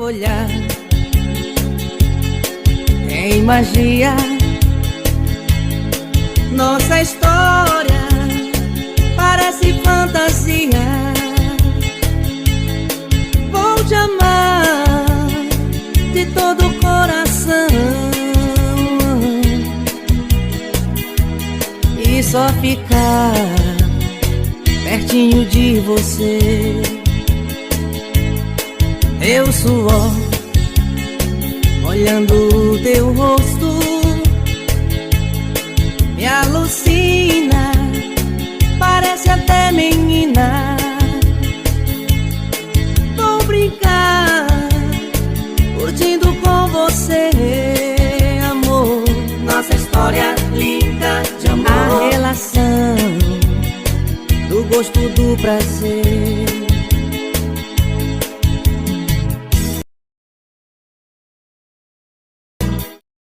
teu olhar tem magia. Nossa história parece fantasia. Vou te amar de todo o coração e só ficar pertinho de você. Teu suor olhando o teu rosto me alucina, parece até menina. Vou brincar, curtindo com você, amor. Nossa história linda de amor, a relação do gosto do prazer.